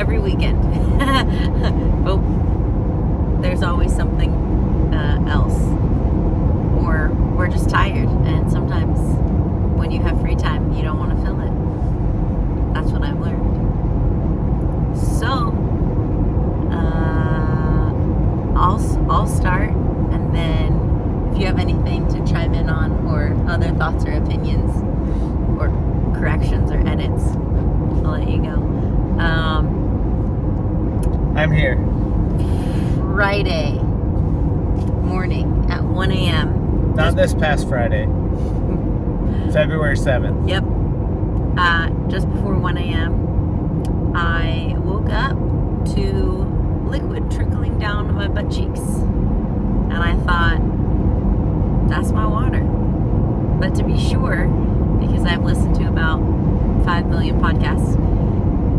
every weekend. But there's always something else. Or we're just tired, and sometimes when you have free time, you don't want to fill it. That's what I've learned. So, I'll start, and then if you have anything to chime in on, or other thoughts or opinions, or corrections or edits, I'll let you go. I'm here. Friday morning at 1 a.m. Not this past Friday. February 7th. Yep. Just before 1 a.m., I woke up to liquid trickling down my butt cheeks. And I thought, that's my water. But to be sure, because I've listened to about 5 million podcasts,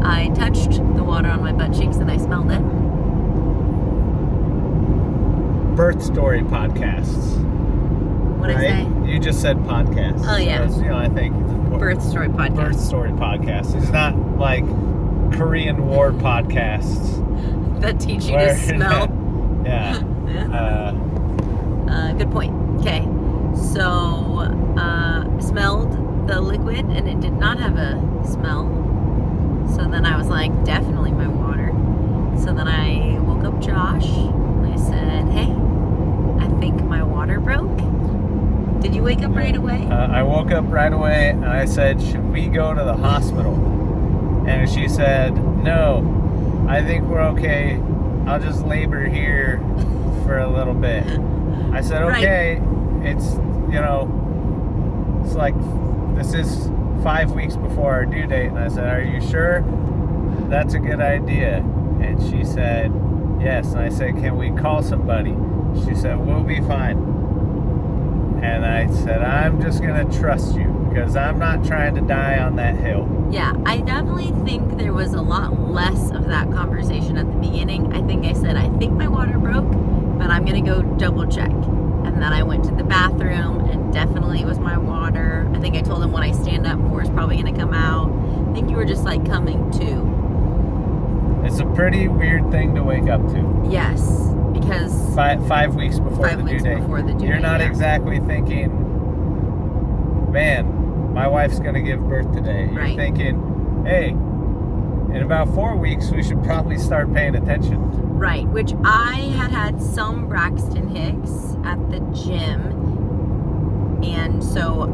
I touched the water on my butt cheeks and I smelled it. Birth story podcasts. What'd I say? You just said podcasts. Oh, yeah. So, I think it's important. Birth story podcast. Birth story podcasts. It's not like Korean War podcasts. That teach you to smell. Yeah. Good point. Okay. So, smelled the liquid and it did not have a smell. So then I was like, definitely my water. So then I woke up Josh and I said, hey, I think my water broke. Did you wake up right away? I woke up right away and I said, should we go to the hospital? And she said, no, I think we're okay. I'll just labor here for a little bit. I said, okay. Right. It's like, this is 5 weeks before our due date. And I said, are you sure that's a good idea? And she said, yes. And I said, can we call somebody? She said, we'll be fine. And I said, I'm just going to trust you because I'm not trying to die on that hill. Yeah, I definitely think there was a lot less of that conversation at the beginning. I think I said, I think my water broke, but I'm going to go double check. And then I went to the bathroom and definitely it was my water. I think I told him when I stand up, more is probably going to come out. I think you were just like coming to. It's a pretty weird thing to wake up to. Yes, because 5 weeks before the due date. You're not exactly thinking, man, my wife's going to give birth today. You're thinking, hey, in about 4 weeks, we should probably start paying attention. Right, which I had some Braxton Hicks at the gym. And so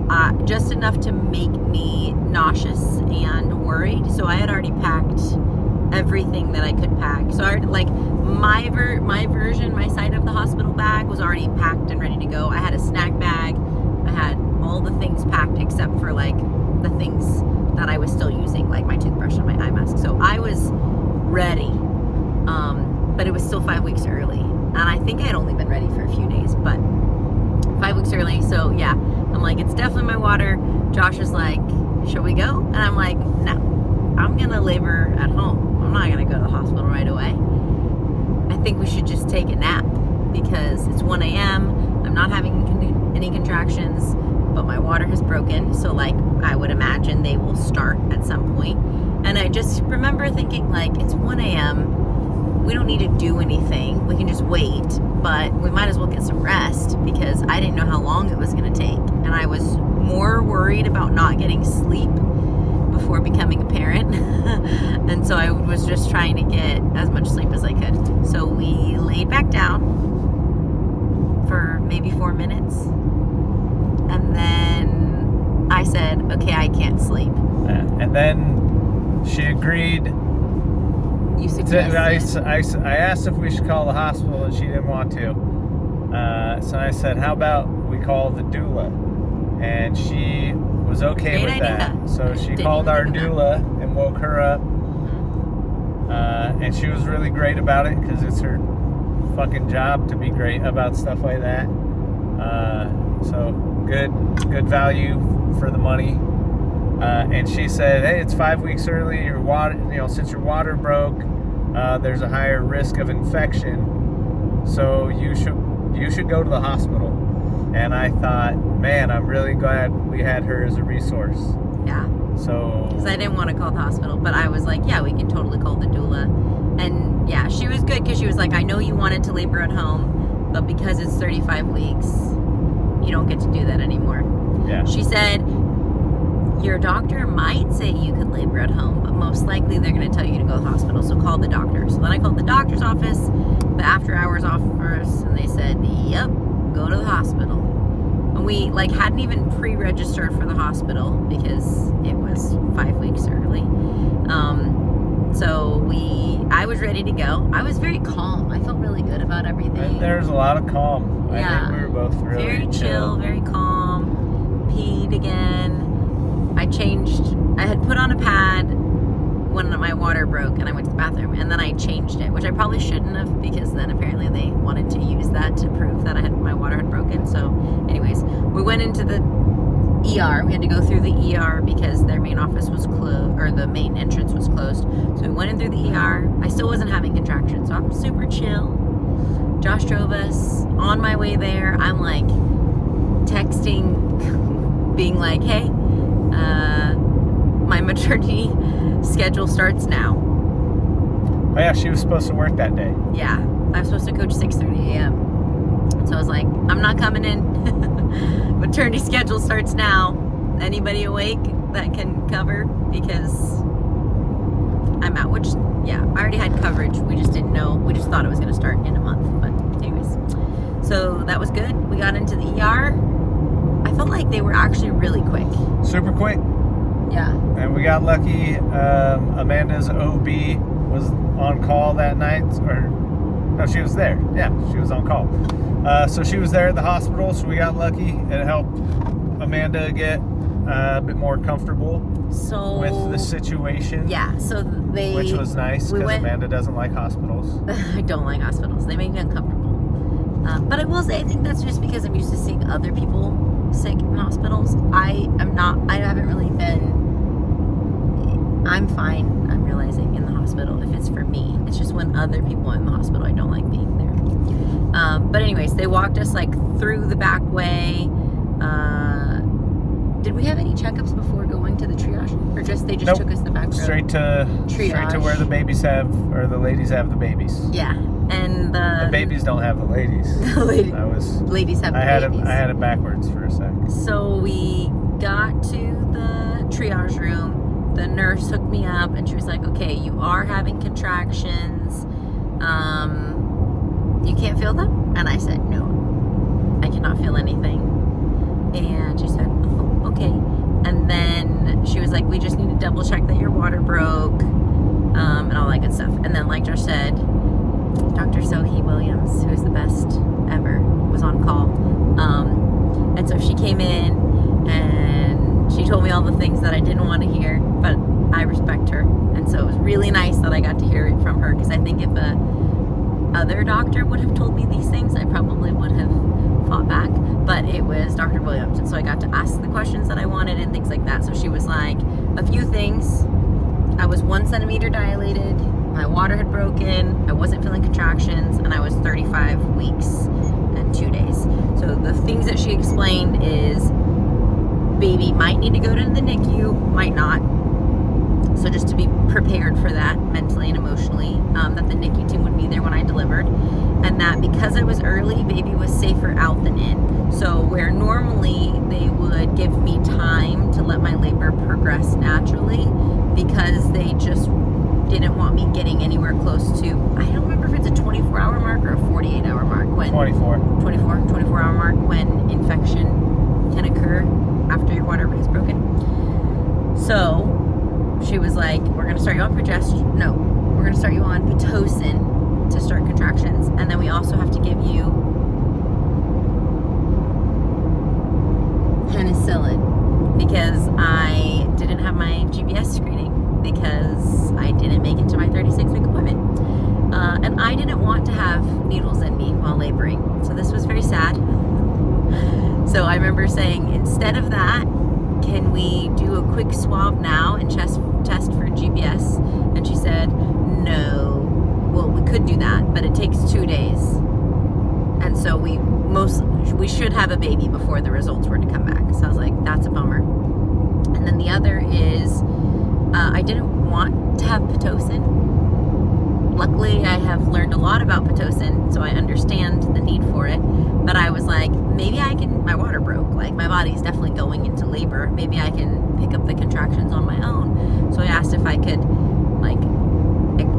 just enough to make me nauseous and worried. So I had already packed everything that I could pack. So I like my version, my side of the hospital bag was already packed and ready to go. I had a snack bag. I had all the things packed except for like the things that I was still using, like my toothbrush and my eye mask. So I was ready. But it was still 5 weeks early. And I think I had only been ready for a few days, but 5 weeks early. So yeah, I'm like, it's definitely my water. Josh is like, should we go? And I'm like, no, I'm going to labor at home. I'm not going to go to the hospital right away. I think we should just take a nap because it's 1 a.m. I'm not having any contractions, but my water has broken. So like, I would imagine they will start at some point. And I just remember thinking like, it's 1 a.m. We don't need to do anything. We can just wait, but we might as well get some rest because I didn't know how long it was going to take. And I was more worried about not getting sleep before becoming a parent. And so I was just trying to get as much sleep as I could. So we laid back down for maybe 4 minutes. And then I said, okay, I can't sleep. And then she agreed. You suggested. I asked if we should call the hospital and she didn't want to. So I said, how about we call the doula? And she was okay with that. So she called our doula and woke her up. And she was really great about it because it's her fucking job to be great about stuff like that. So good value for the money. And she said, hey, it's 5 weeks early. Your water, since your water broke, there's a higher risk of infection. So you should go to the hospital. And I thought, man, I'm really glad we had her as a resource. Yeah. So. Because I didn't want to call the hospital, but I was like, yeah, we can totally call the doula. And yeah, she was good because she was like, I know you wanted to labor at home, but because it's 35 weeks, you don't get to do that anymore. Yeah. She said, your doctor might say you could labor at home, but most likely they're going to tell you to go to the hospital, so call the doctor. So then I called the doctor's office, the after hours office, and they said, yep, go to the hospital. And we hadn't even pre-registered for the hospital because it was 5 weeks early. So I was ready to go. I was very calm. I felt really good about everything. There's a lot of calm. Yeah. I think we were both really very chill, very calm. Peed again. I had put on a pad when my water broke and I went to the bathroom, and then I changed it, which I probably shouldn't have, because then apparently they wanted to use that to prove that my water had broken. So anyways, we went into the ER. We had to go through the ER because their main office was closed, or the main entrance was closed. So we went in through the ER. I still wasn't having contractions, so I'm super chill. Josh drove us. On my way there, I'm like texting, being like, hey, my maternity schedule starts now. Oh yeah, she was supposed to work that day. Yeah, I was supposed to coach 6:30 a.m. So I was like, I'm not coming in. Maternity schedule starts now. Anybody awake that can cover? Because I'm out. Which, yeah, I already had coverage. We just didn't know. We just thought it was going to start in a month. But anyways, so that was good. We got into the ER. I felt like they were actually really quick. Super quick. Yeah. And we got lucky. Amanda's OB was on call that night, or no, she was there. Yeah, she was on call. So she was there at the hospital, so we got lucky. It helped Amanda get a bit more comfortable with the situation. Yeah, so which was nice, because Amanda doesn't like hospitals. I don't like hospitals. They make me uncomfortable. But I will say, I think that's just because I'm used to seeing other people sick in hospitals. I haven't really been. I'm fine, I'm realizing, in the hospital if it's for me. It's just when other people are in the hospital, I don't like being there. But anyways, they walked us through the back way. Did we have any checkups before going to the triage? Or they just took us the back road? Straight to where the babies have, or the ladies have the babies. Yeah. And the babies don't have the ladies. Ladies have the babies. I had it backwards for a sec. So we got to the triage room. The nurse hooked me up and she was like, okay, you are having contractions. You can't feel them? And I said, no, I cannot feel anything. And she said, oh, okay. And then she was like, we just need to double check that your water broke, and all that good stuff. And then, like Josh said, Dr. Sohi Williams, who is the best ever, was on call. And so she came in and she told me all the things that I didn't want to hear, but I respect her. And so it was really nice that I got to hear it from her, because I think if a other doctor would have told me these things, I probably would have fought back. But it was Dr. Williams, and so I got to ask the questions that I wanted and things like that. So she was like, a few things. I was 1 centimeter dilated, my water had broken, I wasn't feeling contractions, and I was 35 weeks and 2 days. So the things that she explained is, baby might need to go to the NICU, might not. So just to be prepared for that mentally and emotionally, that the NICU team would be there when I delivered, and that because I was early, baby was safer out than in. So where normally they would give me time to let my labor progress naturally, because they just didn't want me getting anywhere close to, I don't remember if it's a 24-hour mark or a 48-hour mark. 24-hour mark when infection can occur after your water is broken. So she was like, we're going to start you on progesterone. No, we're going to start you on Pitocin to start contractions. And then we also have to give you penicillin, because I didn't have my GBS screening, because I didn't make it to my 36-week appointment. And I didn't want to have needles in me while laboring. So this was very sad. So I remember saying, instead of that, can we do a quick swab now and test for GBS? And she said, no. Well, we could do that, but it takes 2 days. And so we should have a baby before the results were to come back. So I was like, that's a bummer. And And then the other is I didn't want to have Pitocin. Luckily, I have learned a lot about Pitocin, so I understand the need for it. But I was like, maybe I can, my water broke. Like, my body's definitely going into labor. Maybe I can pick up the contractions on my own. So I asked if I could, like,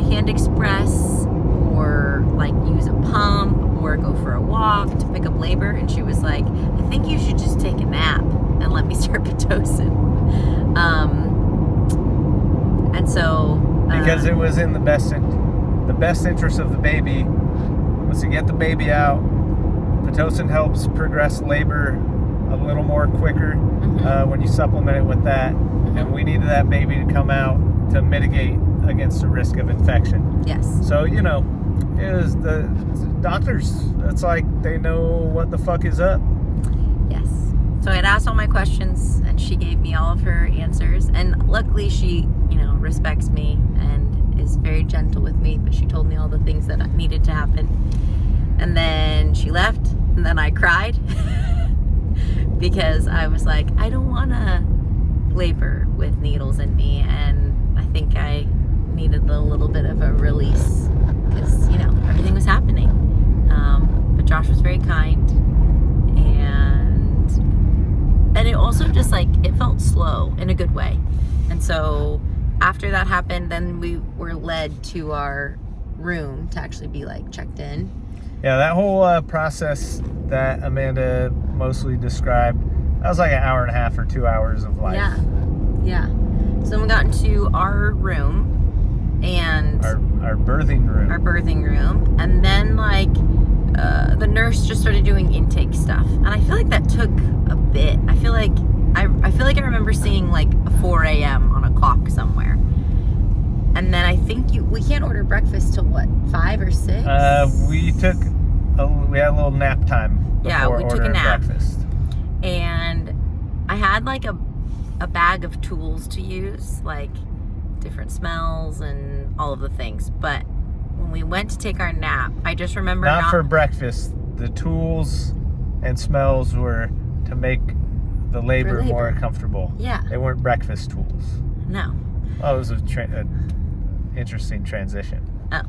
hand express or, like, use a pump or go for a walk to pick up labor. And she was like, I think you should just take a nap and let me start Pitocin. And so... because it was in the best interest of the baby was to get the baby out. Pitocin helps progress labor a little more quicker when you supplement it with that. And we needed that baby to come out to mitigate against the risk of infection. Yes. So, you know, it was the doctors, it's like they know what the fuck is up. Yes. So I had asked all my questions and she gave me all of her answers. And luckily she, you know, respects me and is very gentle with me, but she told me all the things that needed to happen. And then she left, and then I cried because I was like, I don't want to labor with needles in me, and I think I needed a little bit of a release because, you know, everything was happening. But Josh was very kind, and it also just, like, it felt slow in a good way. And so after that happened, then we were led to our room to actually be, like, checked in. Yeah, that whole process that Amanda mostly described, that was like an hour and a half or 2 hours of life. Yeah. So then we got into our room and our birthing room. Our birthing room, and then, like, the nurse just started doing intake stuff, and I feel like that took a bit. I feel like I remember seeing, like, a 4 a.m. on a clock somewhere. And then I think we can't order breakfast till what, 5 or 6? We had a little nap time before we took a nap. Breakfast. And I had, like, a bag of tools to use, like different smells and all of the things. But when we went to take our nap, I just remember not for breakfast. The tools and smells were to make the labor more comfortable. Yeah. They weren't breakfast tools. No. Oh, it was an interesting transition. Oh,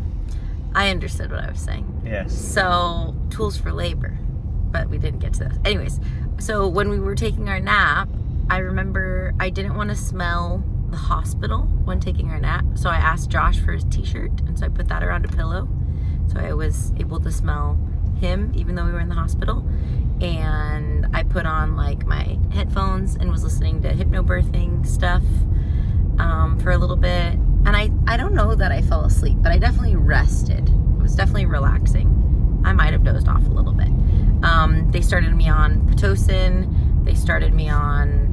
I understood what I was saying. Yes. So, tools for labor, but we didn't get to that. Anyways, so when we were taking our nap, I remember I didn't want to smell the hospital when taking our nap, so I asked Josh for his t-shirt, and so I put that around a pillow, so I was able to smell him even though we were in the hospital. And I put on, like, my headphones and was listening to hypnobirthing stuff for a little bit. And I don't know that I fell asleep, but I definitely rested. It was definitely relaxing. I might have dozed off a little bit. They started me on Pitocin. They started me on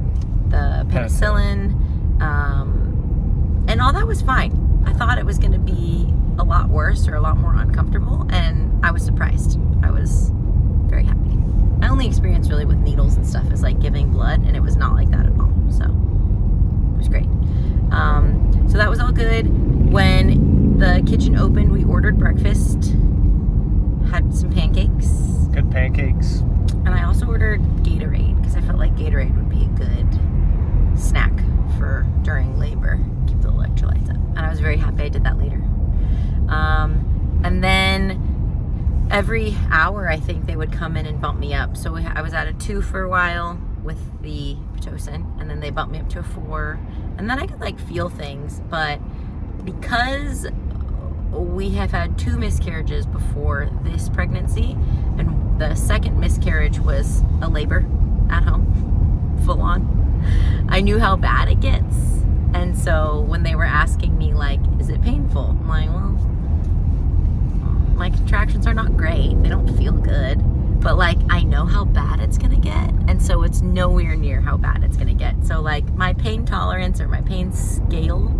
the penicillin. And all that was fine. I thought it was going to be a lot worse or a lot more uncomfortable, and I was surprised. I was very happy. My only experience really with needles and stuff is, like, giving blood, and it was not like that at all. So it was great. So that was all good. When the kitchen opened, we ordered breakfast. Had some pancakes. Good pancakes. And I also ordered Gatorade because I felt like Gatorade would be a good snack for during labor. Keep the electrolytes up. And I was very happy I did that later. And then every hour, I think, they would come in and bump me up. So I was at a 2 for a while with the Pitocin, and then they bumped me up to a 4. And then I could, like, feel things. But because we have had 2 miscarriages before this pregnancy, and the second miscarriage was a labor at home, full on, I knew how bad it gets. And so when they were asking me, like, is it painful? I'm like, well, my contractions are not great. They don't feel good. But, like, I know how bad it's going to get. And so it's nowhere near how bad it's going to get. So, like, my pain tolerance or my pain scale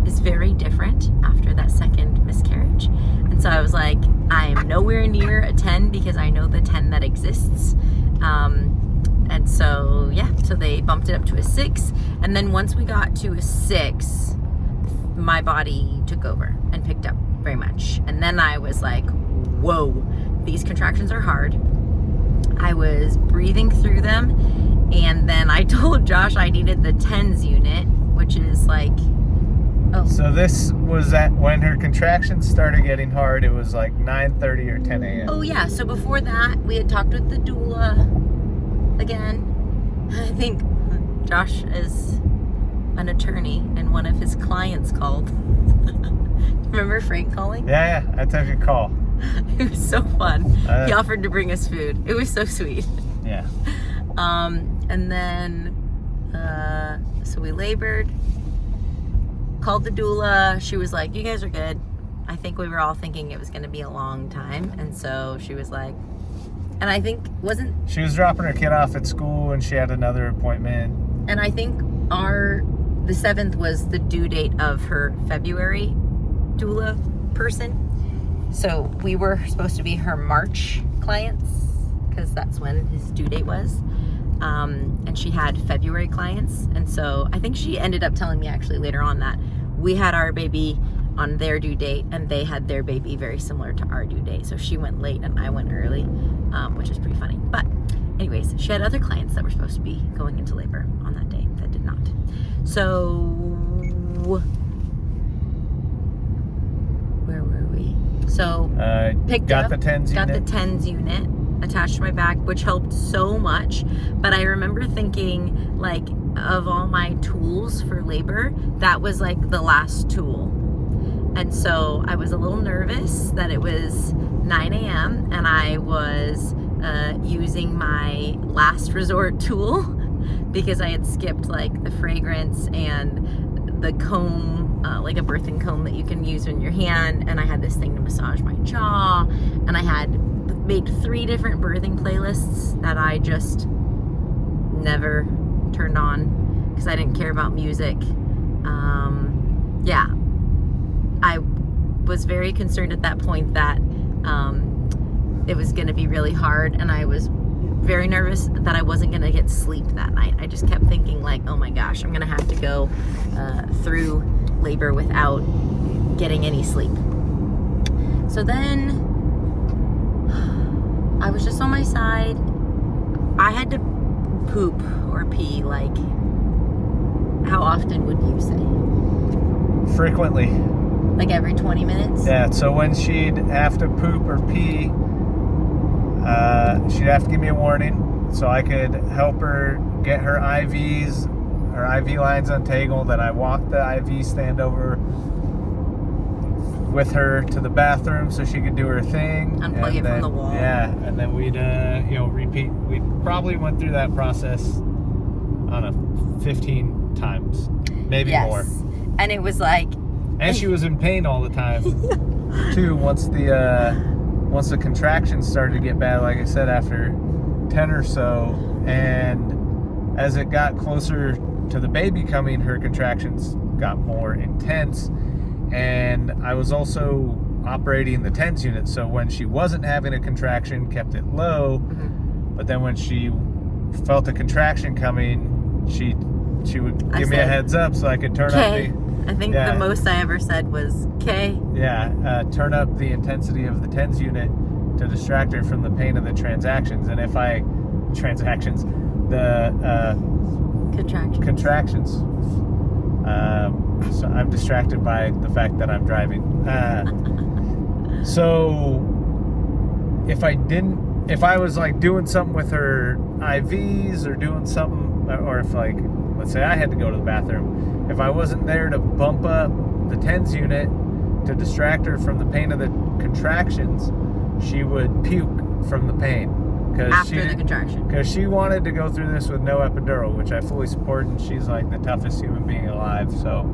is very different after that second miscarriage. And so I was like, I am nowhere near a 10 because I know the 10 that exists. And so, yeah, so they bumped it up to a 6. And then once we got to a 6, my body took over and picked up very much. And then I was like, whoa, these contractions are hard. I was breathing through them, And then I told Josh I needed the TENS unit, which is like, So this was at when her contractions started getting hard. It was like 9:30 or 10 a.m. Oh yeah, so before that, we had talked with the doula again. I think Josh is an attorney, and one of his clients called. Remember Frank calling? Yeah, I took a call. It was so fun. He offered to bring us food. It was so sweet. Yeah. And then, so we labored, called the doula. She was like, you guys are good. I think we were all thinking it was going to be a long time. And so she was like, and I think she was dropping her kid off at school and she had another appointment. And I think the 7th was the due date of her February doula person. So we were supposed to be her March clients because that's when his due date was. And she had February clients. And so I think she ended up telling me actually later on that we had our baby on their due date and they had their baby very similar to our due date. So she went late and I went early, which is pretty funny. But anyways, she had other clients that were supposed to be going into labor on that day that did not. So where were we? So got the TENS unit attached to my back, which helped so much. But I remember thinking, like, of all my tools for labor, that was like the last tool. And so I was a little nervous that it was 9 a.m. and I was using my last resort tool because I had skipped like the fragrance and the comb, like a birthing comb that you can use in your hand, and I had this thing to massage my jaw, and I had made 3 different birthing playlists that I just never turned on because I didn't care about music. Yeah, I was very concerned at that point that it was going to be really hard, and I was very nervous that I wasn't going to get sleep that night. I just kept thinking like, oh my gosh, I'm going to have to go through labor without getting any sleep. So then I was just on my side. I had to poop or pee, like, how often would you say? Frequently. Like every 20 minutes? Yeah, so when she'd have to poop or pee, she'd have to give me a warning so I could help her get her IVs, her IV lines untangled, and I walked the IV stand over with her to the bathroom so she could do her thing. Unplug it from the wall. Yeah, and then we'd, repeat. We probably went through that process, I don't know, 15 times, maybe more. And it was like... And she was in pain all the time, too, once the contractions started to get bad, like I said, after 10 or so. And as it got closer to the baby coming, her contractions got more intense. And I was also operating the TENS unit, so when she wasn't having a contraction, kept it low. But then when she felt a contraction coming, she would give me a heads up so I could turn up the... I think the most I ever said was K. Yeah, turn up the intensity of the TENS unit to distract her from the pain of the contractions. And if I... Contractions. So I'm distracted by the fact that I'm driving. So if I was like doing something with her IVs or doing something, or if like, let's say I had to go to the bathroom, if I wasn't there to bump up the TENS unit to distract her from the pain of the contractions, she would puke from the pain. After the contraction. Because she wanted to go through this with no epidural, which I fully support, and she's like the toughest human being alive. So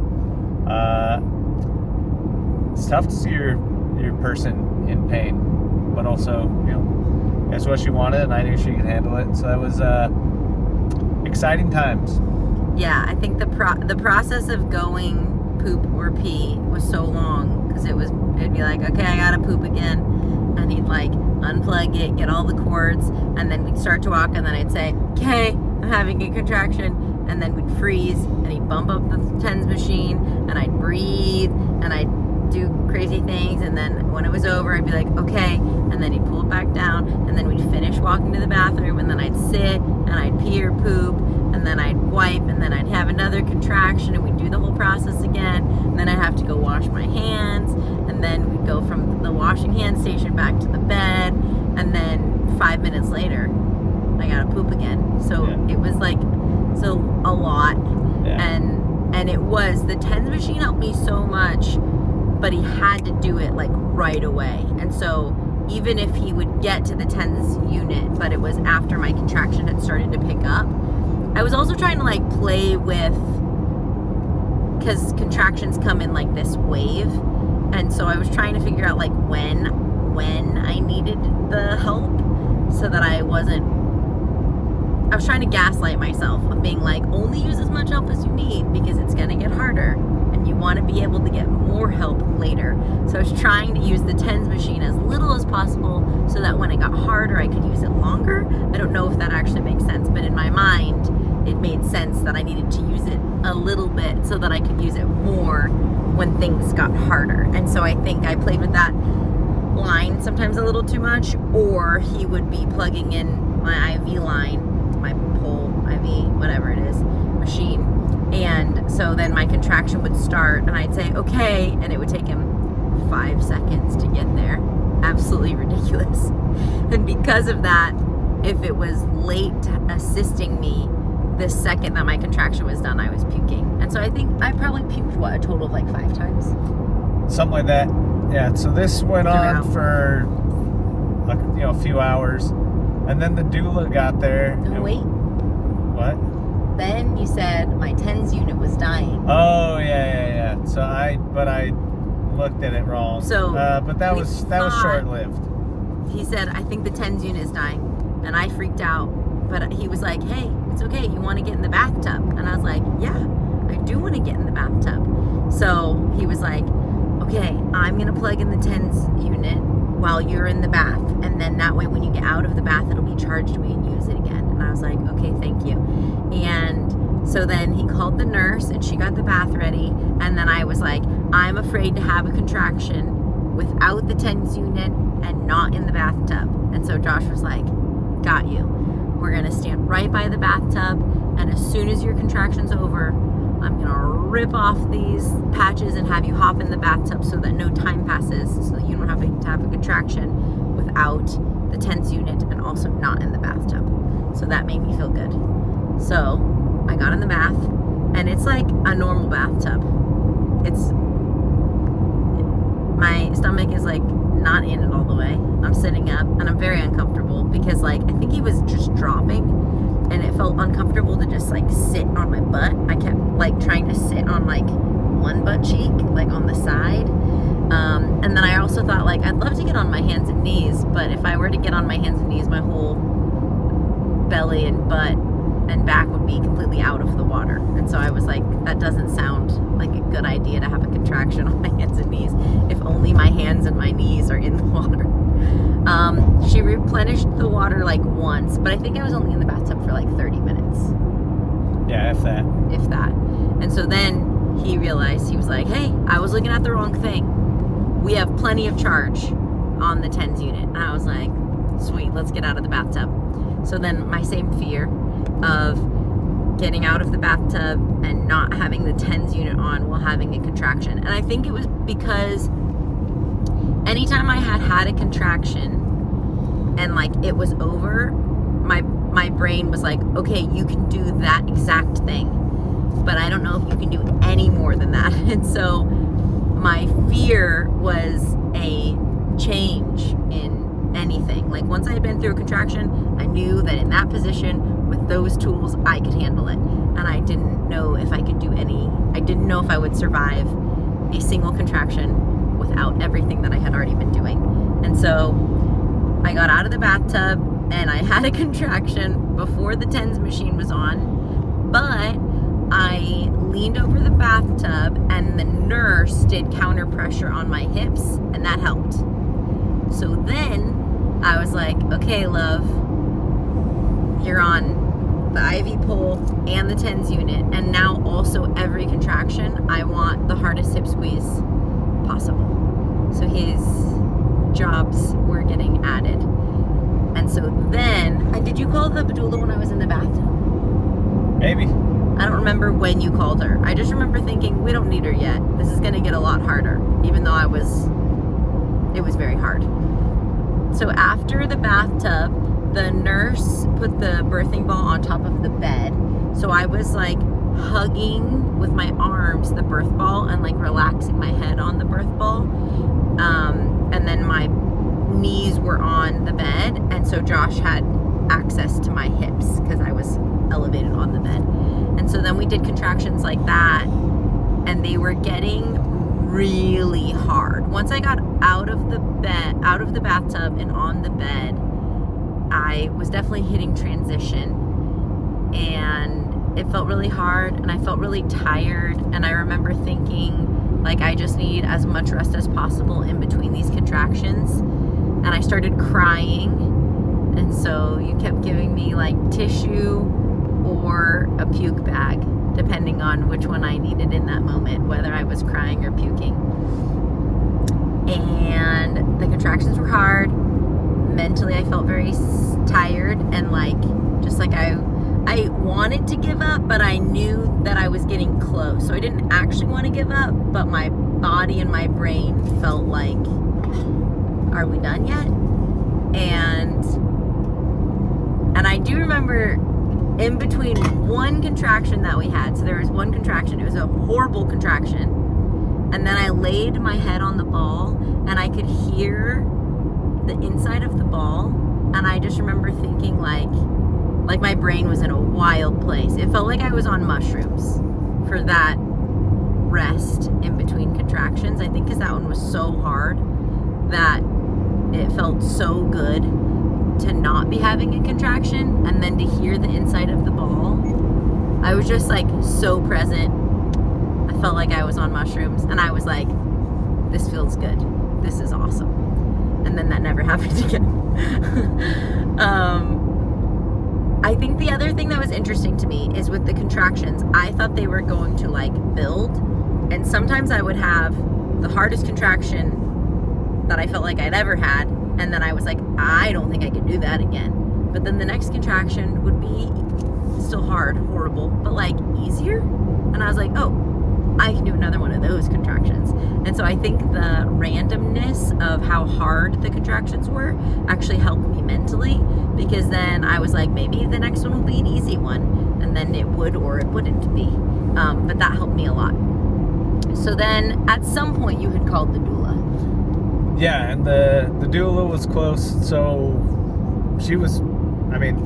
it's tough to see your person in pain, but also, that's what she wanted, and I knew she could handle it. So that was exciting times. Yeah, I think the process of going poop or pee was so long because it'd be like, okay, I gotta poop again, and he'd like unplug it, get all the cords, and then we'd start to walk, and then I'd say, okay, I'm having a contraction, and then we'd freeze, and he'd bump up the TENS machine, and I'd breathe, and I'd do crazy things, and then when it was over, I'd be like, okay, and then he'd pull it back down, and then we'd finish walking to the bathroom, and then I'd sit, and I'd pee or poop, and then I'd wipe, and then I'd have another contraction, and we'd do the whole process again, and then I'd have to go wash my hands, and then we'd go from the washing hand station back to the bed, and then 5 minutes later, I gotta poop again. So it was like, so a lot, and it was, the TENS machine helped me so much, but he had to do it like right away. And so even if he would get to the TENS unit, but it was after my contraction had started to pick up, I was also trying to like play with, because contractions come in like this wave, and so I was trying to figure out like when I needed the help, so that I was trying to gaslight myself of being like, only use as much help as you need, because it's going to get harder and you want to be able to get more help later. So I was trying to use the TENS machine as little as possible, so that when it got harder I could use it longer. I don't know if that actually makes sense, but in my mind it made sense that I needed to use it a little bit so that I could use it more when things got harder. And so I think I played with that line sometimes a little too much, or he would be plugging in my IV line, my pole IV, whatever it is, machine, and so then my contraction would start, and I'd say okay, and it would take him 5 seconds to get there. Absolutely ridiculous. And because of that, if it was late assisting me, the second that my contraction was done, I was puking. And so I think I probably puked, a total of like 5 times, something like that. Yeah, so this went on for a few hours, and then the doula got there. No, wait. What? Then you said my TENS unit was dying. Oh yeah. So I looked at it wrong. So, but that was short-lived. He said, I think the TENS unit is dying, and I freaked out. But he was like, hey, it's okay. You want to get in the bathtub? And I was like, yeah, I do want to get in the bathtub. So he was like, okay, I'm going to plug in the TENS unit while you're in the bath. And then that way when you get out of the bath, it'll be charged when you use it again. And I was like, okay, thank you. And so then he called the nurse, and she got the bath ready. And then I was like, I'm afraid to have a contraction without the TENS unit and not in the bathtub. And so Josh was like, got you. We're going to stand right by the bathtub, and as soon as your contraction's over, I'm going to rip off these patches and have you hop in the bathtub so that no time passes, so that you don't have to have a contraction without the TENS unit and also not in the bathtub. So that made me feel good. So I got in the bath, and it's like a normal bathtub. My stomach is like not in it all the way. I'm sitting up, and I'm very uncomfortable because like I think he was just dropping, and it felt uncomfortable to just like sit on my butt. I kept like trying to sit on like one butt cheek, like on the side, and then I also thought like I'd love to get on my hands and knees, but if I were to get on my hands and knees, my whole belly and butt and back would be completely out of the water. And so I was like, that doesn't sound like a good idea to have a contraction on my hands and knees if only my hands and my knees are in the water. She replenished the water like once, but I think I was only in the bathtub for like 30 minutes. Yeah, if that. And so then he realized, he was like, hey, I was looking at the wrong thing. We have plenty of charge on the TENS unit. And I was like, sweet, let's get out of the bathtub. So then my same fear of getting out of the bathtub and not having the TENS unit on while having a contraction. And I think it was because anytime I had a contraction and like it was over, my brain was like, okay, you can do that exact thing, but I don't know if you can do any more than that. And so my fear was a change in anything. Like once I had been through a contraction, I knew that in that position with those tools I could handle it, and I didn't know if I could do I didn't know if I would survive a single contraction without everything that I had already been doing. And so I got out of the bathtub and I had a contraction before the TENS machine was on, but I leaned over the bathtub and the nurse did counter pressure on my hips, and that helped. So then I was like, okay, love, you're on the IV pole and the TENS unit, and now also every contraction I want the hardest hip squeeze possible. So his jobs were getting added. And so then, did you call the doula when I was in the bathtub? Maybe. I don't remember when you called her. I just remember thinking, we don't need her yet. This is going to get a lot harder, even though it was very hard. So after the bathtub, the nurse put the birthing ball on top of the bed. So I was like hugging with my arms the birth ball and like relaxing my head on the birth ball. And then my knees were on the bed. And so Josh had access to my hips because I was elevated on the bed. And so then we did contractions like that, and they were getting really hard. Once I got out of the bathtub and on the bed, I was definitely hitting transition, and it felt really hard, and I felt really tired. And I remember thinking, like, I just need as much rest as possible in between these contractions. And I started crying, and so you kept giving me like tissue or a puke bag, depending on which one I needed in that moment, whether I was crying or puking. And the contractions were hard. Mentally, I felt very tired, and like, just like I wanted to give up, but I knew that I was getting close. So I didn't actually want to give up, but my body and my brain felt like, are we done yet? And I do remember in between one contraction that we had, so there was one contraction, it was a horrible contraction, and then I laid my head on the ball and I could hear the inside of the ball, and I just remember thinking like my brain was in a wild place. It felt like I was on mushrooms for that rest in between contractions. I think because that one was so hard that it felt so good to not be having a contraction, and then to hear the inside of the ball. I was just like so present. I felt like I was on mushrooms, and I was like, this feels good. This is awesome. And then that never happened again. I think the other thing that was interesting to me is with the contractions, I thought they were going to like build, and sometimes I would have the hardest contraction that I felt like I'd ever had, and then I was like, I don't think I could do that again. But then the next contraction would be still hard, horrible, but like easier. And I was like, oh, I can do another one of those contractions. And so I think the randomness of how hard the contractions were actually helped me mentally, because then I was like, maybe the next one will be an easy one, and then it would or it wouldn't be. But that helped me a lot. So then at some point you had called the doula. Yeah, and the doula was close, so she was, I mean,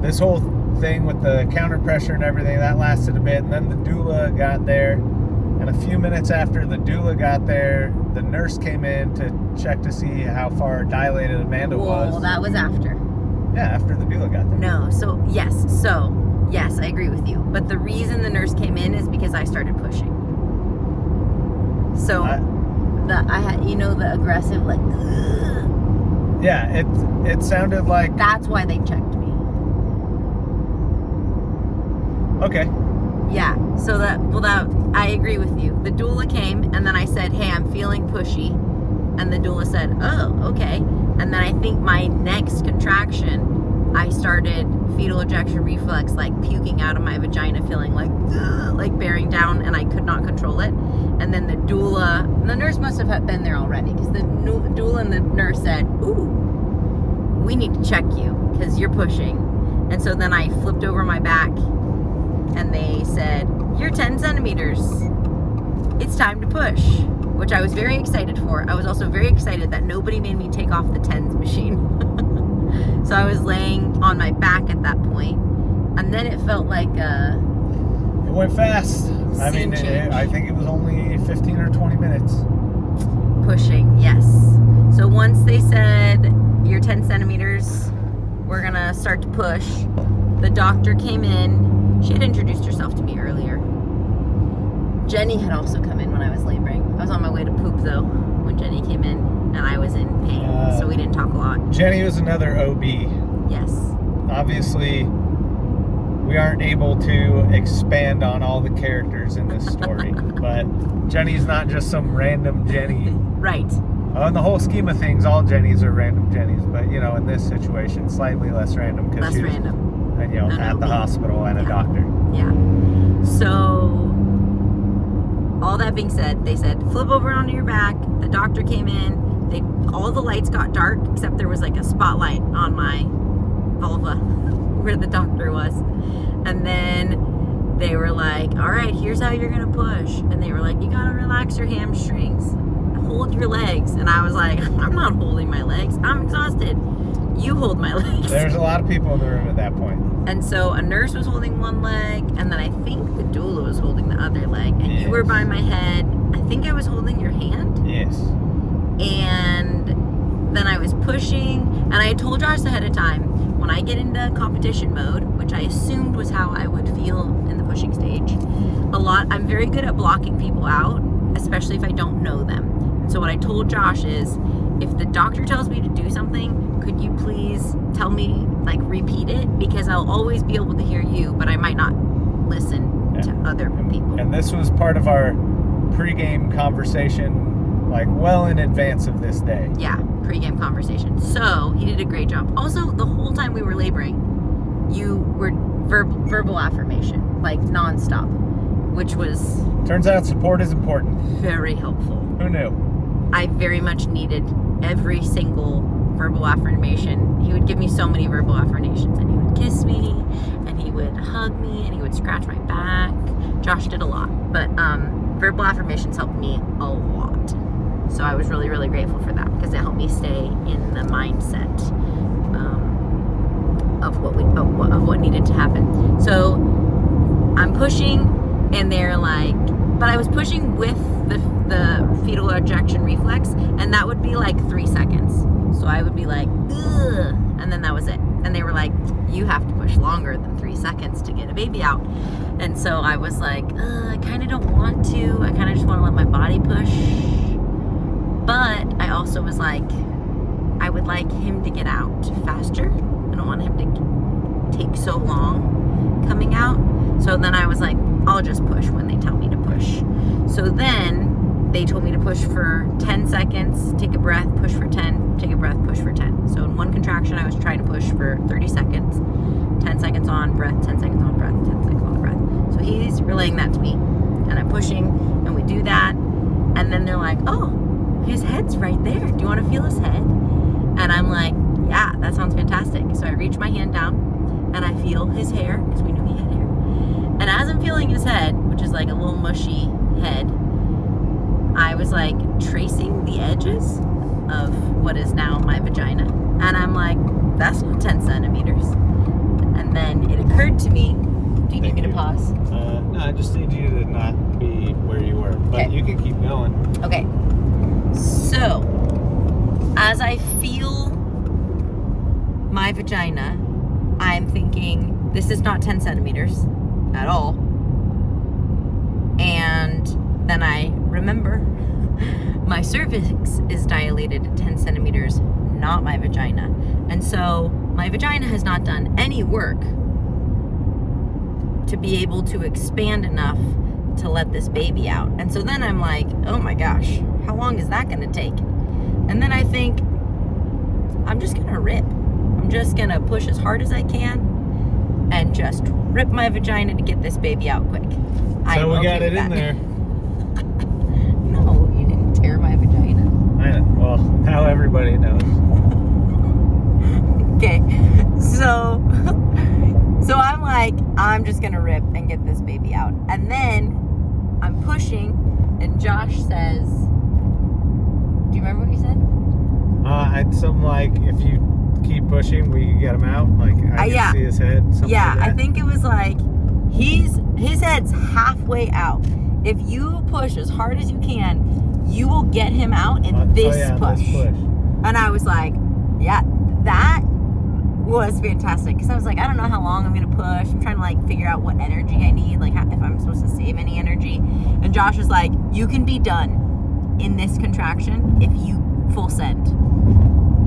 this whole thing with the counter pressure and everything, that lasted a bit, and then the doula got there, and a few minutes after the doula got there, the nurse came in to check to see how far dilated Amanda was. Well, that was after. Yeah, after the doula got there. No, so yes, I agree with you. But the reason the nurse came in is because I started pushing. So I had, you know, the aggressive like. Ugh. Yeah, it sounded like. That's why they checked me. Okay. Yeah. So that I agree with you. The doula came, and then I said, "Hey, I'm feeling pushy," and the doula said, "Oh, okay." And then I think my next contraction, I started fetal ejection reflex, like puking out of my vagina, feeling like bearing down, and I could not control it. And then the nurse must have been there already, because the doula and the nurse said, "Ooh, we need to check you because you're pushing." And so then I flipped over my back, and they said, "You're 10 centimeters. It's time to push," which I was very excited for. I was also very excited that nobody made me take off the TENS machine. So I was laying on my back at that point, and then it felt like it went fast. I mean, I think it was only 15 or 20 minutes. Pushing, yes. So once they said, "You're 10 centimeters, we're gonna start to push," the doctor came in. She had introduced herself to me earlier. Jenny had also come in when I was laboring. I was on my way to poop though when Jenny came in, and I was in pain, so we didn't talk a lot. Jenny was another OB. Yes. Obviously, we aren't able to expand on all the characters in this story. But Jenny's not just some random Jenny. Right. In the whole scheme of things, all Jennies are random Jennies, but you know, in this situation, slightly less random because she's at the hospital and a doctor. Yeah. So, all that being said, they said flip over onto your back. The doctor came in. All the lights got dark except there was like a spotlight on my vulva where the doctor was. And then they were like, all right, here's how you're gonna push. And they were like, you gotta relax your hamstrings, hold your legs. And I was like, I'm not holding my legs, I'm exhausted. You hold my legs. There's a lot of people in the room at that point. And so a nurse was holding one leg, and then I think the doula was holding the other leg. And you were by my head. I think I was holding your hand. Yes. And then I was pushing, and I told Josh ahead of time, when I get into competition mode, which I assumed was how I would feel in the pushing stage, I'm very good at blocking people out, especially if I don't know them. And so what I told Josh is, if the doctor tells me to do something, could you please tell me, like, repeat it? Because I'll always be able to hear you, but I might not listen to other people. And this was part of our pregame conversation, like well in advance of this day. Yeah, pregame conversation. So he did a great job. Also, the whole time we were laboring, you were verbal affirmation, like nonstop, which was... Turns out support is important. Very helpful. Who knew? I very much needed every single verbal affirmation. He would give me so many verbal affirmations, and he would kiss me, and he would hug me, and he would scratch my back. Josh did a lot, but verbal affirmations helped me a lot. So I was really, really grateful for that because it helped me stay in the mindset of what needed to happen. So I'm pushing, and they're like, but I was pushing with the fetal ejection reflex, and that would be like 3 seconds. So I would be like, ugh, and then that was it. And they were like, you have to push longer than 3 seconds to get a baby out. And so I was like, I kind of don't want to. I kind of just want to let my body push. But I also was like, I would like him to get out faster. I don't want him to take so long coming out. So then I was like, I'll just push when they tell me to push. So then they told me to push for 10 seconds, take a breath, push for 10, take a breath, push for 10. So in one contraction, I was trying to push for 30 seconds, 10 seconds on, breath, 10 seconds on, breath, 10 seconds on, breath. So he's relaying that to me, and I'm pushing, and we do that. And then they're like, oh, his head's right there. Do you want to feel his head? And I'm like, yeah, that sounds fantastic. So I reach my hand down, and I feel his hair, because we knew he had hair. And as I'm feeling his head, which is like a little mushy head, I was like tracing the edges of what is now my vagina. And I'm like, that's not 10 centimeters. And then it occurred to me, do you need me to pause? No, I just need you to not be where you were. But you can keep going. Okay. So, as I feel my vagina, I'm thinking, this is not 10 centimeters at all. And then I remember my cervix is dilated at 10 centimeters, not my vagina. And so my vagina has not done any work to be able to expand enough to let this baby out. And so then I'm like, oh my gosh, how long is that gonna take? And then I think, I'm just gonna rip. I'm just gonna push as hard as I can and just rip my vagina to get this baby out quick. So we got it in there. No, you didn't tear my vagina. I know. Well, now everybody knows. Okay, so I'm like, I'm just gonna rip and get this baby out. And then I'm pushing, and Josh says, do you remember what he said? It's something like, if you keep pushing, we can get him out. Like, I can see his head. Yeah, like I think it was like, his head's halfway out. If you push as hard as you can, you will get him out in this push. And I was like, yeah, that was fantastic. Because I was like, I don't know how long I'm going to push. I'm trying to like figure out what energy I need, like if I'm supposed to save any energy. And Josh was like, you can be done in this contraction if you full send.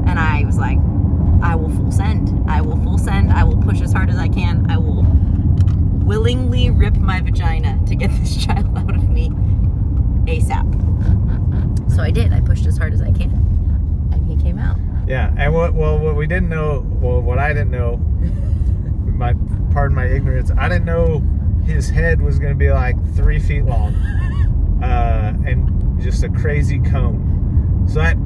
And I was like, I will full send. I will full send. I will push as hard as I can. I will willingly rip my vagina to get this child out of me ASAP. So I did. I pushed as hard as I can, and he came out. Yeah, and what we didn't know, what I didn't know, pardon my ignorance, I didn't know his head was going to be like 3 feet long, and just a crazy cone. So that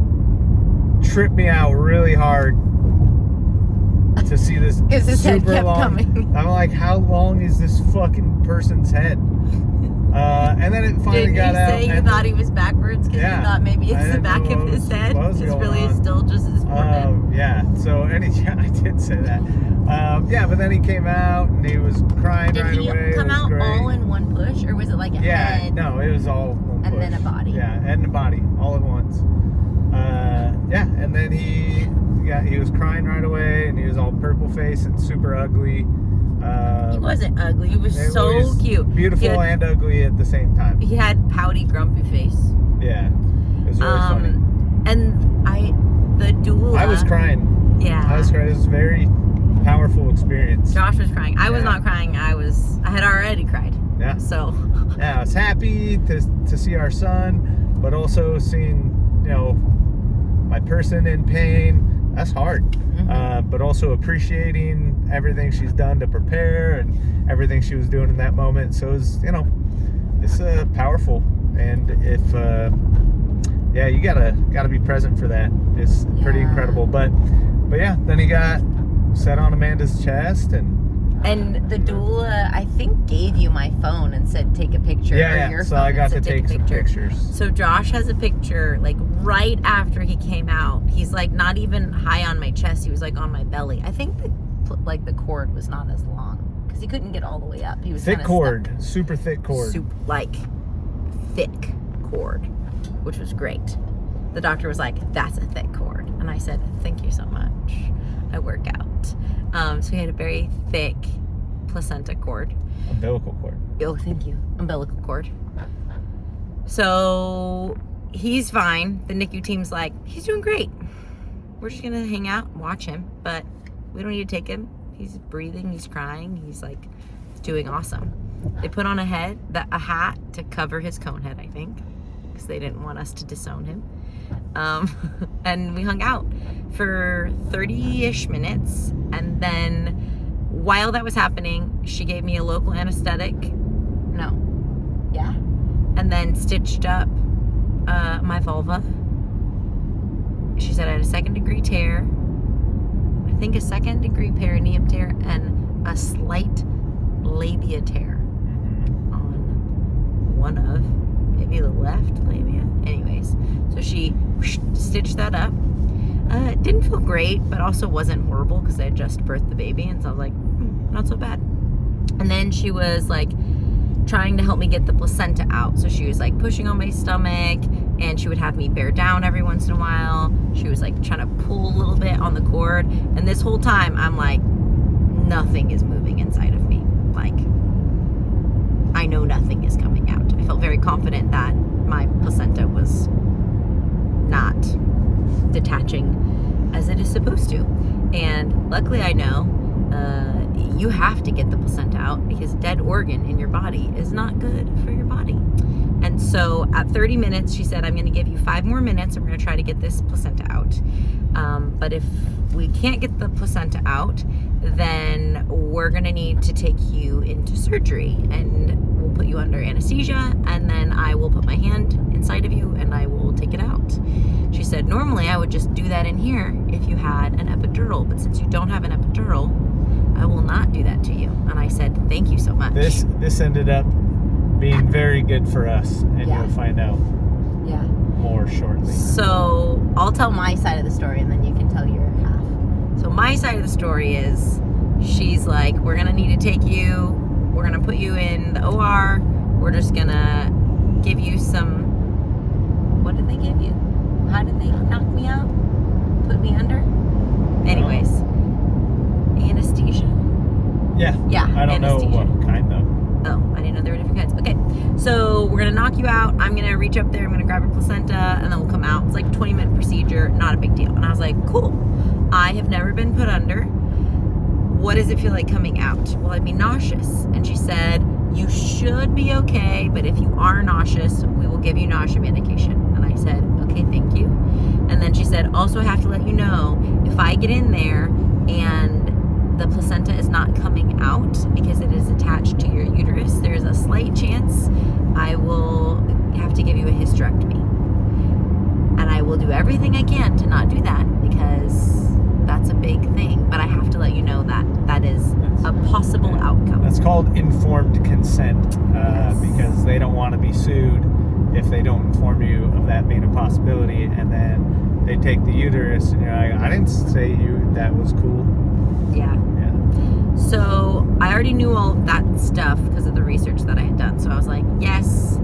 tripped me out really hard to see this because his head kept long. coming. I'm like, how long is this fucking person's head? And then it finally got out. Did you say you thought he was backwards because you thought maybe it's the back of his head? It's really still just his forehead. Yeah, so I did say that. Yeah, but then he came out and he was crying right away. Did he come out all in one push, or was it like a head? Yeah, no, it was all one push. And then a body. Yeah, head and a body, all at once. Yeah, and then he was crying right away, and he was all purple face and super ugly. He wasn't ugly. He was so cute. Beautiful and ugly at the same time. He had pouty, grumpy face. Yeah, it was really funny. And the doula. I was crying. Yeah. I was crying. It was a very powerful experience. Josh was crying. I was not crying. I had already cried. Yeah. So. Yeah, I was happy to see our son, but also seeing, my person in pain. That's hard. Mm-hmm. But also appreciating everything she's done to prepare and everything she was doing in that moment. So it's powerful. And if you gotta be present for that. It's pretty incredible. But yeah, then he got set on Amanda's chest and the doula, I think, gave you my phone and said take a picture. Yeah. So I got to take some pictures. So Josh has a picture like right after he came out. He's like not even high on my chest. He was like on my belly. I think the cord was not as long because he couldn't get all the way up. He was thick cord, super thick cord, thick cord, which was great. The doctor was like, "That's a thick cord," and I said, "Thank you so much. I work out." So he had a very thick placenta cord. Umbilical cord. Oh, thank you. Umbilical cord. So he's fine. The NICU team's like, he's doing great. We're just going to hang out and watch him, but we don't need to take him. He's breathing. He's crying. He's doing awesome. They put on a hat to cover his cone head, I think, because they didn't want us to disown him. And we hung out for 30-ish minutes, and then while that was happening, she gave me a local anesthetic. And then stitched up my vulva. She said I had a 2nd-degree tear. I think a 2nd-degree perineum tear and a slight labia tear on one of maybe the left labia. Anyways, so she stitched that up. It didn't feel great, but also wasn't horrible because I had just birthed the baby, and so I was like, not so bad. And then she was like trying to help me get the placenta out. So she was like pushing on my stomach, and she would have me bear down every once in a while. She was like trying to pull a little bit on the cord, and this whole time I'm like, nothing is moving inside of me. Like, I know nothing is coming out. I felt very confident that my placenta was not detaching as it is supposed to. And luckily I know you have to get the placenta out because dead organ in your body is not good for your body. And so at 30 minutes, she said, I'm going to give you 5 more minutes and we're going to try to get this placenta out. But if we can't get the placenta out, then we're going to need to take you into surgery, and we'll put you under anesthesia, and then I will put my hand inside of you and I will take it out. She said, normally I would just do that in here if you had an epidural, but since you don't have an epidural, I will not do that to you. And I said, thank you so much. This ended up being very good for us, and you'll find out more shortly. So I'll tell my side of the story, and then you can tell your half. So my side of the story is, she's like, we're gonna need to take you, we're gonna put you in the OR, we're just gonna give you some, what did they give you? How did they knock me out? Put me under? Anyways, anesthesia? Yeah. I don't know what kind though. Oh, I didn't know there were different kinds. Okay, so we're gonna knock you out. I'm gonna reach up there, I'm gonna grab your placenta, and then we'll come out. It's like a 20-minute procedure, not a big deal. And I was like, cool. I have never been put under. what does it feel like coming out? Well, I'd be nauseous. And she said, you should be okay, but if you are nauseous, we will give you nausea medication. And I said, okay, thank you. And then she said, also I have to let you know, if I get in there and the placenta is not coming out because it is attached to your uterus, there's a slight chance I will have to give you a hysterectomy. And I will do everything I can to not do that, because that's a big thing. But I have to let you know that that is a possible outcome. That's called informed consent, because they don't want to be sued if they don't inform you of that being a possibility, and then they take the uterus and you're like, I didn't say that was cool. Yeah. So I already knew all that stuff because of the research that I had done. So I was like, yes,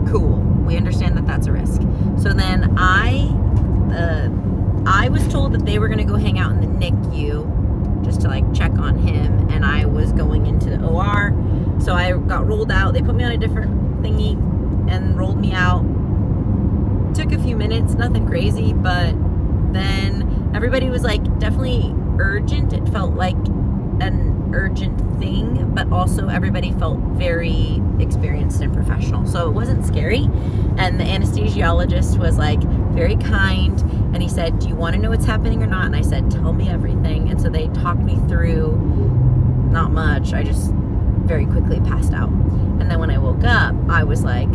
cool. We understand that that's a risk. So then I was told that they were going to go hang out in the NICU just to like check on him, and I was going into the OR. So I got rolled out. They put me on a different thingy and rolled me out. Took a few minutes, nothing crazy, but then everybody was like definitely urgent. It felt like an urgent thing, but also everybody felt very experienced and professional, so it wasn't scary. And the anesthesiologist was like very kind, and he said, do you want to know what's happening or not? And I said, tell me everything. And so they talked me through not much. I just very quickly passed out. And then when I woke up, I was like,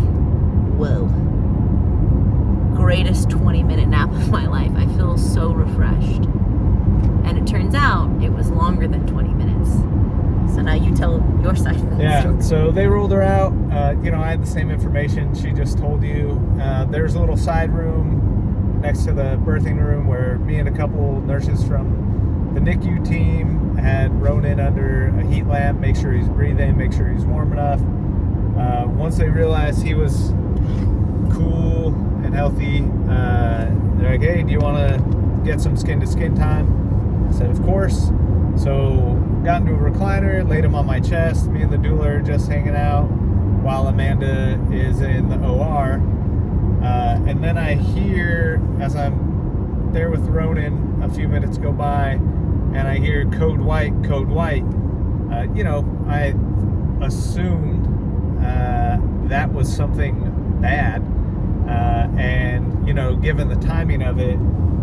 whoa, greatest 20-minute nap of my life. I feel so refreshed. And it turns out it was longer than 20 minutes. So now you tell your side of that story. So they rolled her out. I had the same information she just told you. There's a little side room next to the birthing room where me and a couple nurses from the NICU team had Ronen under a heat lamp, make sure he's breathing, make sure he's warm enough. Once they realized he was cool and healthy, they're like, hey, do you want to get some skin-to-skin time? I said, of course. So got into a recliner, laid him on my chest. Me and the doula are just hanging out while Amanda is in the OR. And then I hear, as I'm there with Ronen, a few minutes go by, and I hear code white, code white. I assumed that was something bad. And, given the timing of it,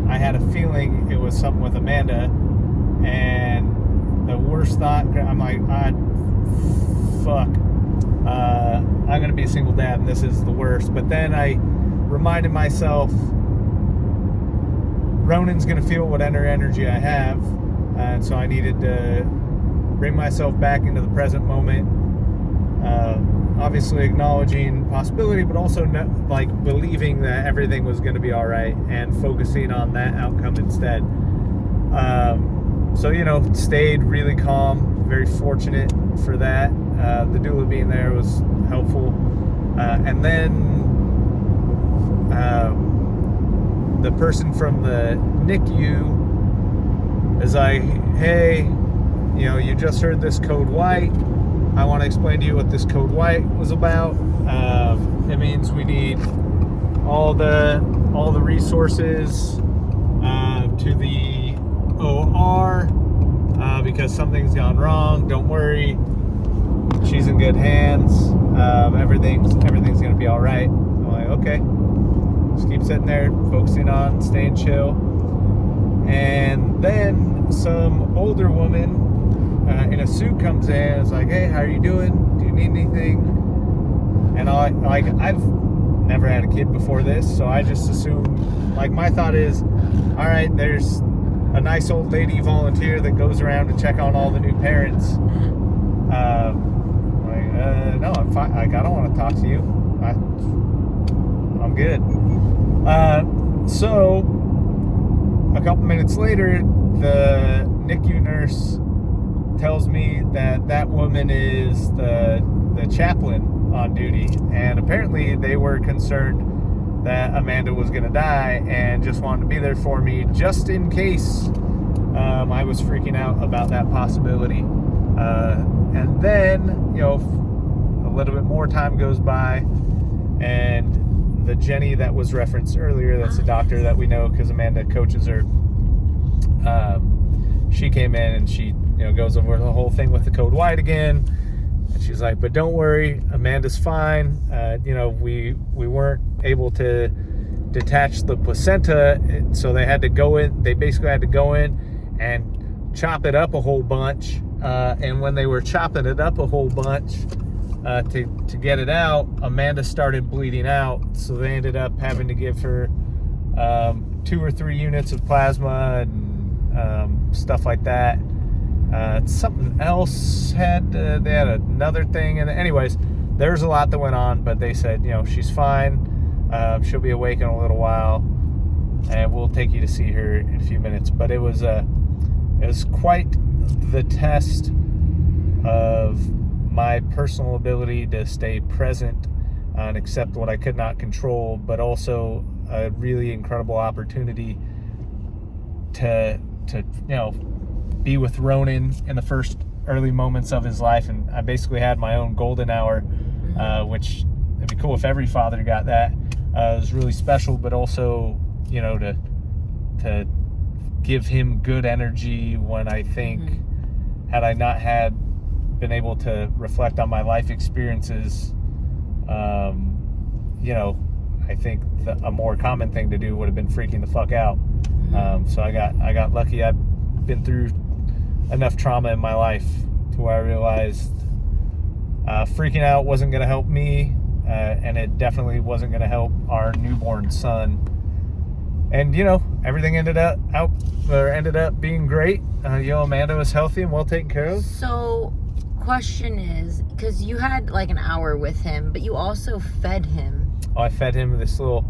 I had a feeling it was something with Amanda. And the worst thought, I'm like, fuck. I'm going to be a single dad, and this is the worst. But then I reminded myself, Ronen's going to feel whatever energy I have. And so I needed to bring myself back into the present moment. Obviously acknowledging possibility, but also believing that everything was going to be all right and focusing on that outcome instead. So, stayed really calm, very fortunate for that. The doula being there was helpful. And then the person from the NICU is like, hey, you just heard this code white. I want to explain to you what this code white was about. It means we need all the resources to the OR because something's gone wrong. Don't worry, she's in good hands. Everything's going to be all right. I'm like, okay. Just keep sitting there, focusing on staying chill. And then some older woman in a suit comes in and is like, hey, how are you doing? Do you need anything? And I've never had a kid before this, so I just assumed, my thought is, all right, there's a nice old lady volunteer that goes around to check on all the new parents. No, I'm fine. I don't want to talk to you. I'm good. So a couple minutes later, the NICU nurse tells me that woman is the chaplain on duty, and apparently they were concerned that Amanda was going to die and just wanted to be there for me just in case I was freaking out about that possibility. And then, a little bit more time goes by, and the Jenny that was referenced earlier, that's a doctor that we know because Amanda coaches her, she came in and she goes over the whole thing with the code white again. And she's like, but don't worry, Amanda's fine. We weren't able to detach the placenta, so they had to go in. They basically had to go in and chop it up a whole bunch. And when they were chopping it up a whole bunch to get it out, Amanda started bleeding out. So they ended up having to give her 2 or 3 units of plasma and stuff like that. Something else they had another thing, and anyways, there's a lot that went on, but they said, she's fine. She'll be awake in a little while, and we'll take you to see her in a few minutes. But it was quite the test of my personal ability to stay present and accept what I could not control, but also a really incredible opportunity to be with Ronen in the first early moments of his life. And I basically had my own golden hour, which it'd be cool if every father got that. It was really special, but also, to give him good energy when I think, had I not been able to reflect on my life experiences, I think a more common thing to do would have been freaking the fuck out. So I got lucky. I've been through enough trauma in my life to where I realized freaking out wasn't going to help me, and it definitely wasn't going to help our newborn son. And everything ended up being great. Amanda was healthy and well taken care of. So, question is, because you had like an hour with him, but you also fed him. Oh, I fed him this little,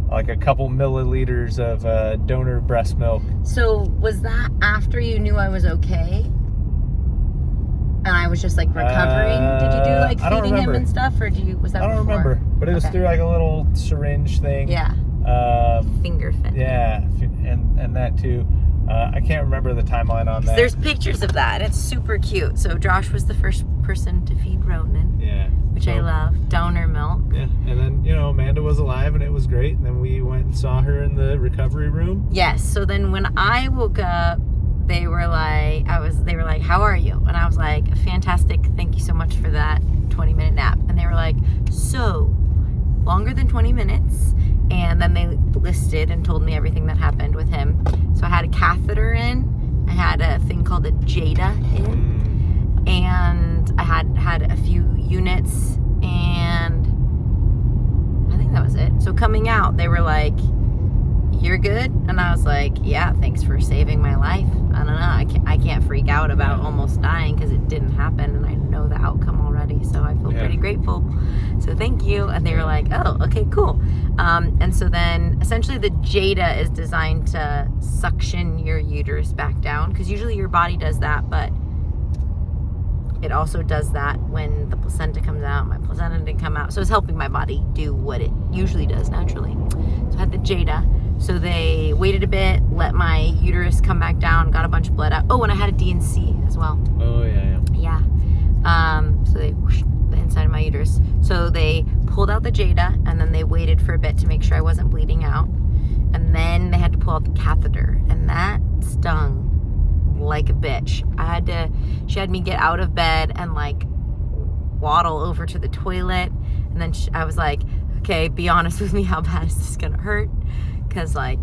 like a couple milliliters of donor breast milk. So was that after you knew I was okay? And I was just like recovering? Did you do like feeding him and stuff, or was that before? I don't remember, but it was through like a little syringe thing. Yeah. Finger fit. Yeah, and that too. I can't remember the timeline on that. There's pictures of that. It's super cute. So Josh was the first person to feed Ronen. Yeah. Which I love. Donor milk. Yeah. And then, Amanda was alive and it was great. And then we went and saw her in the recovery room. Yes. So then when I woke up, they were like, how are you? And I was like, fantastic. Thank you so much for that 20-minute nap. And they were like, so longer than 20 minutes. And then they listed and told me everything that happened with him. So I had a catheter in. I had a thing called a JADA in. And I had a few units. And I think that was it. So coming out, they were like, you're good? And I was like, yeah, thanks for saving my life. I don't know. I can't freak out about almost dying because it didn't happen. And I know the outcome already. So I feel pretty grateful. So thank you. And they were like, oh, okay, cool. And so then essentially the JADA is designed to suction your uterus back down, because usually your body does that, but it also does that when the placenta comes out. My placenta didn't come out. So it's helping my body do what it usually does naturally. So I had the JADA. So they waited a bit, let my uterus come back down, got a bunch of blood out. Oh, and I had a DNC as well. Oh, yeah. Yeah. So they whoosh, the inside of my uterus. So they pulled out the JADA, and then they waited for a bit to make sure I wasn't bleeding out. And then they had to pull out the catheter, and that stung like a bitch. She had me get out of bed and like waddle over to the toilet. And then I was like, okay, be honest with me, how bad is this gonna hurt? Because like,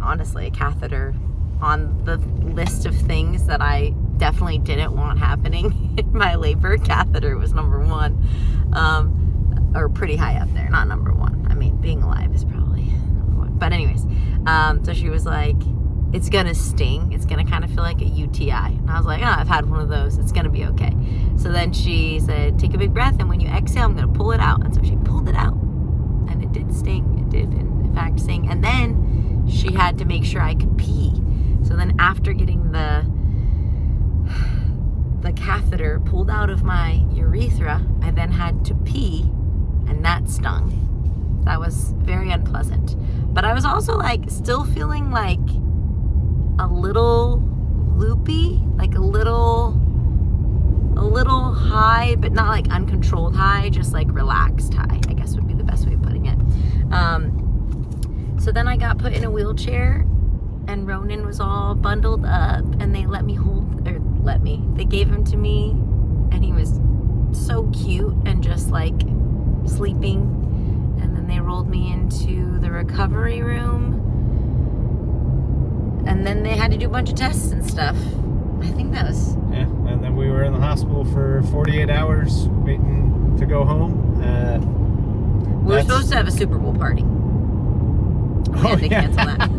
honestly, a catheter on the list of things that I definitely didn't want happening in my labor, catheter was number one, or pretty high up there, not number one. I mean, being alive is probably number one. But anyways, so she was like, it's gonna sting. It's gonna kind of feel like a UTI. And I was like, I've had one of those. It's gonna be okay. So then she said, take a big breath, and when you exhale, I'm gonna pull it out. And so she pulled it out, and it did sting. It did, in fact, sting. And then she had to make sure I could pee. So then after getting the catheter pulled out of my urethra, I then had to pee, and that stung. That was very unpleasant. But I was also like still feeling like a little loopy, like a little high, but not like uncontrolled high, just like relaxed high, I guess would be the best way of putting it. So then I got put in a wheelchair, and Ronen was all bundled up, and they let let me. They gave him to me, and he was so cute and just like sleeping. And then they rolled me into the recovery room, and then they had to do a bunch of tests and stuff. I think that was... Yeah, and then we were in the hospital for 48 hours waiting to go home. We were supposed to have a Super Bowl party. We had to cancel that.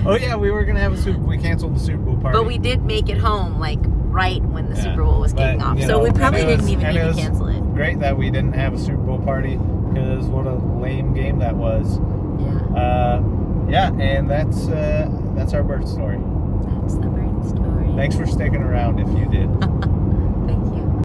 Oh yeah, we were gonna have we canceled the Super Bowl party. But we did make it home, like, right when the Super Bowl was kicking off. So we probably didn't even need to cancel it. Great that we didn't have a Super Bowl party, because what a lame game that was. Yeah. And that's our birth story. That's the birth story. Thanks for sticking around if you did.